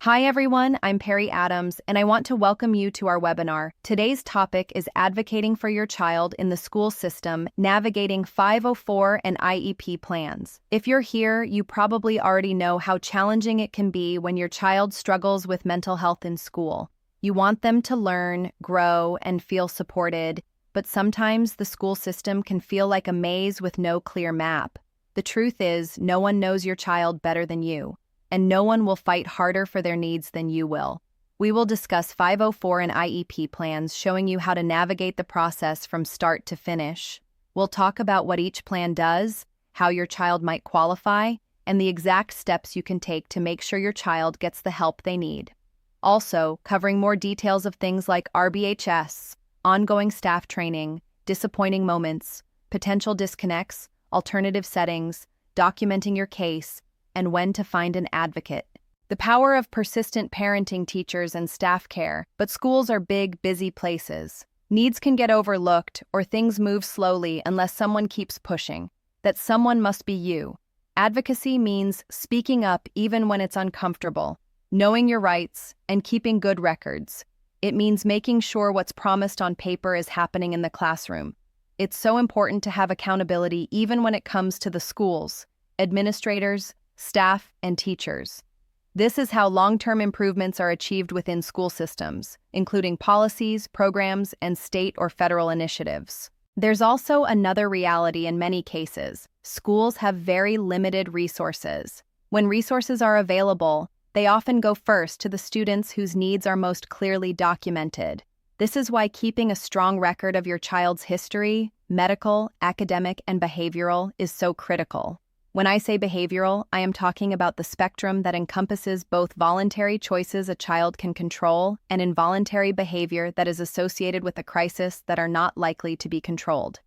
Hi everyone, I'm Perry Adams, and I want to welcome you to our webinar. Today's topic is advocating for your child in the school system, navigating 504 and IEP plans. If you're here, you probably already know how challenging it can be when your child struggles with mental health in school. You want them to learn, grow, and feel supported, but sometimes the school system can feel like a maze with no clear map. The truth is, no one knows your child better than you, and no one will fight harder for their needs than you will. We will discuss 504 and IEP plans, showing you how to navigate the process from start to finish. We'll talk about what each plan does, how your child might qualify, and the exact steps you can take to make sure your child gets the help they need. Also, covering more details of things like RBHS, ongoing staff training, disappointing moments, potential disconnects, alternative settings, documenting your case, and when to find an advocate. The power of persistent parenting teachers and staff care, but schools are big, busy places. Needs can get overlooked or things move slowly unless someone keeps pushing. That someone must be you. Advocacy means speaking up even when it's uncomfortable, knowing your rights, and keeping good records. It means making sure what's promised on paper is happening in the classroom. It's so important to have accountability even when it comes to the schools, administrators, staff, and teachers. This is how long-term improvements are achieved within school systems, including policies, programs, and state or federal initiatives. There's also another reality in many cases. Schools have very limited resources. When resources are available, they often go first to the students whose needs are most clearly documented. This is why keeping a strong record of your child's history, medical, academic, and behavioral is so critical. When I say behavioral, I am talking about the spectrum that encompasses both voluntary choices a child can control and involuntary behavior that is associated with a crisis that are not likely to be controlled.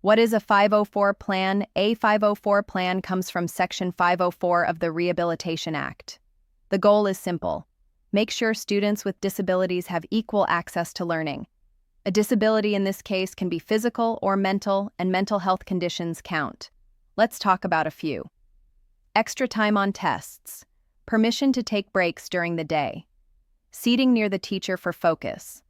What is a 504 plan? A 504 plan comes from Section 504 of the Rehabilitation Act. The goal is simple: make sure students with disabilities have equal access to learning. A disability in this case can be physical or mental, and mental health conditions count. Let's talk about a few. Extra time on tests, permission to take breaks during the day, seating near the teacher for focus,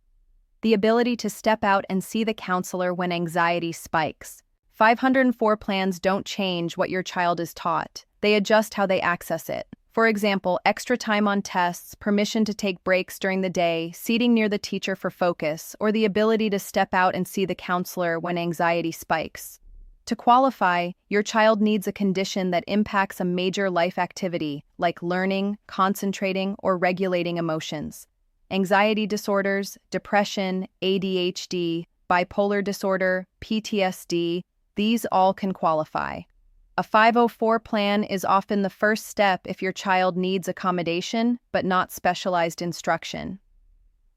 the ability to step out and see the counselor when anxiety spikes. 504 plans don't change what your child is taught. They adjust how they access it. For example, extra time on tests, permission to take breaks during the day, seating near the teacher for focus, or the ability to step out and see the counselor when anxiety spikes. To qualify, your child needs a condition that impacts a major life activity, like learning, concentrating, or regulating emotions. Anxiety disorders, depression, ADHD, bipolar disorder, PTSD, these all can qualify. A 504 plan is often the first step if your child needs accommodation, but not specialized instruction.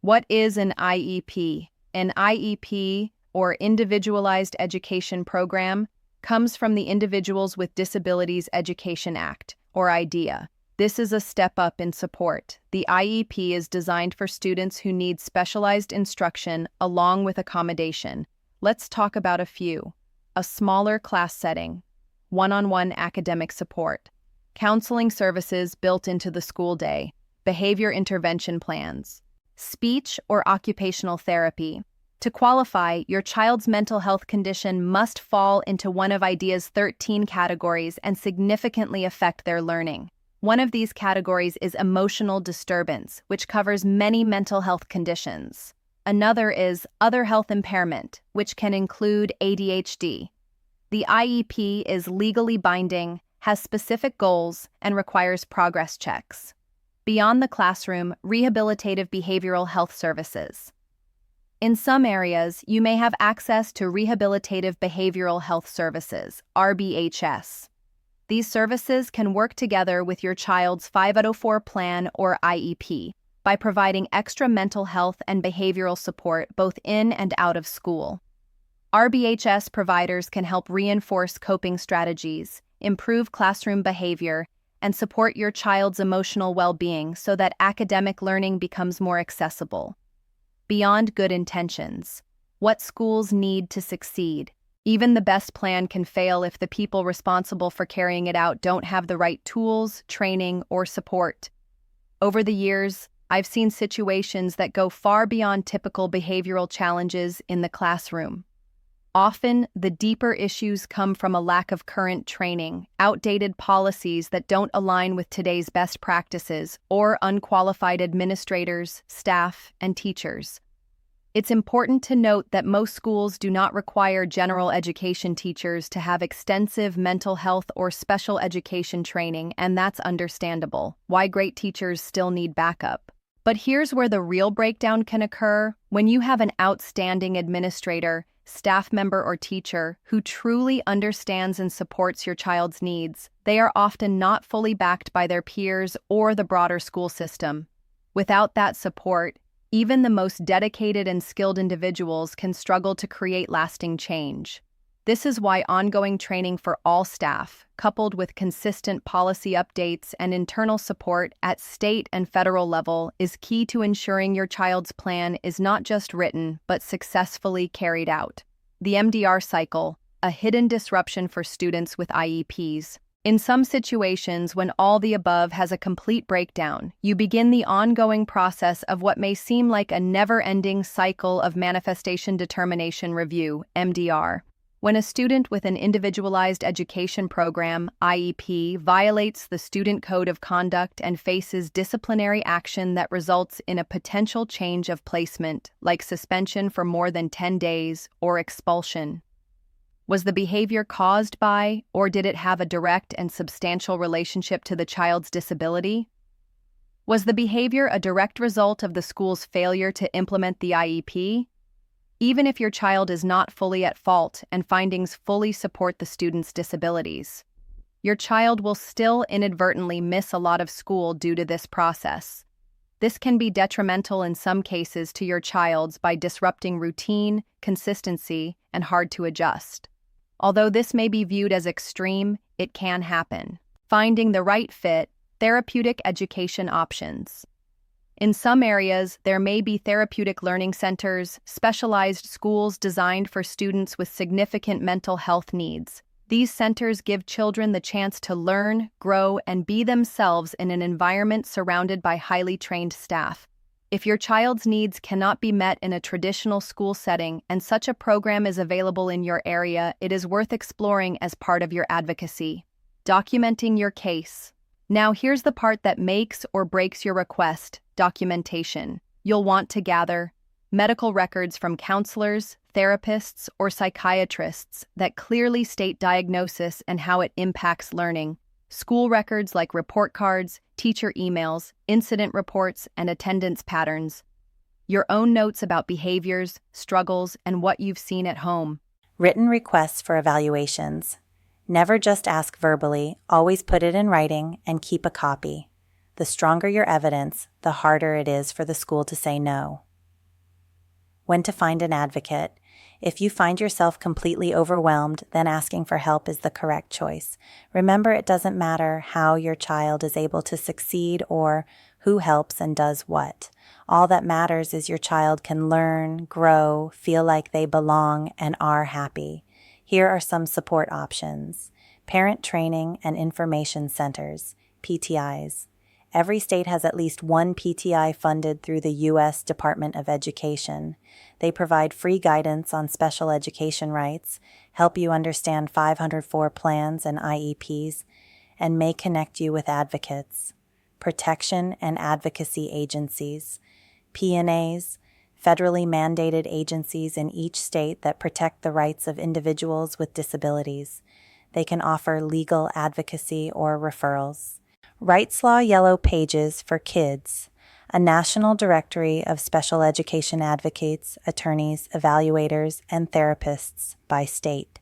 What is an IEP? An IEP, or Individualized Education Program, comes from the Individuals with Disabilities Education Act, or IDEA. This is a step up in support. The IEP is designed for students who need specialized instruction along with accommodation. Let's talk about a few. A smaller class setting, one-on-one academic support, counseling services built into the school day, behavior intervention plans, speech or occupational therapy. To qualify, your child's mental health condition must fall into one of IDEA's 13 categories and significantly affect their learning. One of these categories is emotional disturbance, which covers many mental health conditions. Another is other health impairment, which can include ADHD. The IEP is legally binding, has specific goals, and requires progress checks. Beyond the classroom, rehabilitative behavioral health services. In some areas, you may have access to Rehabilitative Behavioral Health Services, RBHS. These services can work together with your child's 504 plan or IEP by providing extra mental health and behavioral support both in and out of school. RBHS providers can help reinforce coping strategies, improve classroom behavior, and support your child's emotional well-being so that academic learning becomes more accessible. Beyond good intentions, what schools need to succeed. Even the best plan can fail if the people responsible for carrying it out don't have the right tools, training, or support. Over the years, I've seen situations that go far beyond typical behavioral challenges in the classroom. Often, the deeper issues come from a lack of current training, outdated policies that don't align with today's best practices, or unqualified administrators, staff, and teachers. It's important to note that most schools do not require general education teachers to have extensive mental health or special education training, and that's understandable. Why great teachers still need backup. But here's where the real breakdown can occur. When you have an outstanding administrator, staff member, or teacher who truly understands and supports your child's needs, they are often not fully backed by their peers or the broader school system. Without that support, even the most dedicated and skilled individuals can struggle to create lasting change. This is why ongoing training for all staff, coupled with consistent policy updates and internal support at state and federal level, is key to ensuring your child's plan is not just written, but successfully carried out. The MDR cycle, a hidden disruption for students with IEPs. In some situations, when all the above has a complete breakdown, you begin the ongoing process of what may seem like a never-ending cycle of manifestation determination review, MDR. When a student with an individualized education program, IEP, violates the student code of conduct and faces disciplinary action that results in a potential change of placement, like suspension for more than 10 days or expulsion. Was the behavior caused by, or did it have a direct and substantial relationship to the child's disability? Was the behavior a direct result of the school's failure to implement the IEP? Even if your child is not fully at fault and findings fully support the student's disabilities, your child will still inadvertently miss a lot of school due to this process. This can be detrimental in some cases to your child's by disrupting routine, consistency, and hard to adjust. Although this may be viewed as extreme, it can happen. Finding the right fit, therapeutic education options. In some areas, there may be therapeutic learning centers, specialized schools designed for students with significant mental health needs. These centers give children the chance to learn, grow, and be themselves in an environment surrounded by highly trained staff. If your child's needs cannot be met in a traditional school setting and such a program is available in your area, it is worth exploring as part of your advocacy. Documenting your case. Now here's the part that makes or breaks your request: documentation. You'll want to gather medical records from counselors, therapists, or psychiatrists that clearly state diagnosis and how it impacts learning. School records like report cards, teacher emails, incident reports, and attendance patterns. Your own notes about behaviors, struggles, and what you've seen at home. Written requests for evaluations. Never just ask verbally, always put it in writing and keep a copy. The stronger your evidence, the harder it is for the school to say no. When to find an advocate. If you find yourself completely overwhelmed, then asking for help is the correct choice. Remember, it doesn't matter how your child is able to succeed or who helps and does what. All that matters is your child can learn, grow, feel like they belong, and are happy. Here are some support options. Parent training and information centers, PTIs. Every state has at least one PTI funded through the U.S. Department of Education. They provide free guidance on special education rights, help you understand 504 plans and IEPs, and may connect you with advocates. Protection and advocacy agencies, PNAs, federally mandated agencies in each state that protect the rights of individuals with disabilities. They can offer legal advocacy or referrals. Rights Law Yellow Pages for Kids, a national directory of special education advocates, attorneys, evaluators, and therapists by state.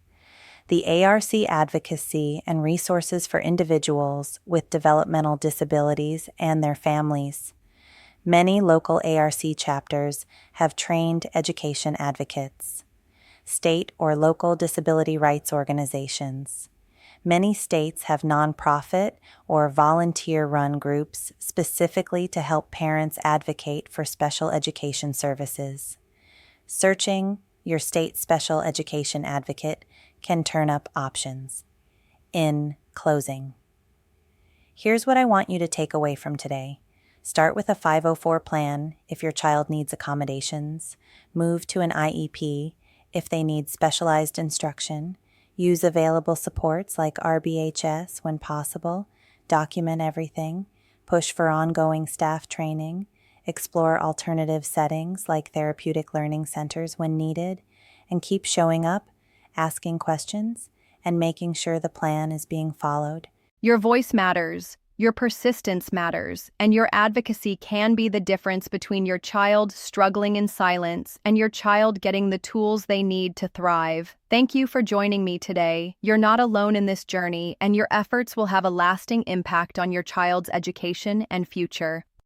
The ARC Advocacy and Resources for Individuals with Developmental Disabilities and Their Families. Many local ARC chapters have trained education advocates. State or local disability rights organizations. Many states have nonprofit or volunteer-run groups specifically to help parents advocate for special education services. Searching your state special education advocate can turn up options. In closing, here's what I want you to take away from today. Start with a 504 plan if your child needs accommodations. Move to an IEP if they need specialized instruction. Use available supports like RBHS when possible. Document everything. Push for ongoing staff training. Explore alternative settings like therapeutic learning centers when needed. And keep showing up, asking questions, and making sure the plan is being followed. Your voice matters, your persistence matters, and your advocacy can be the difference between your child struggling in silence and your child getting the tools they need to thrive. Thank you for joining me today. You're not alone in this journey, and your efforts will have a lasting impact on your child's education and future.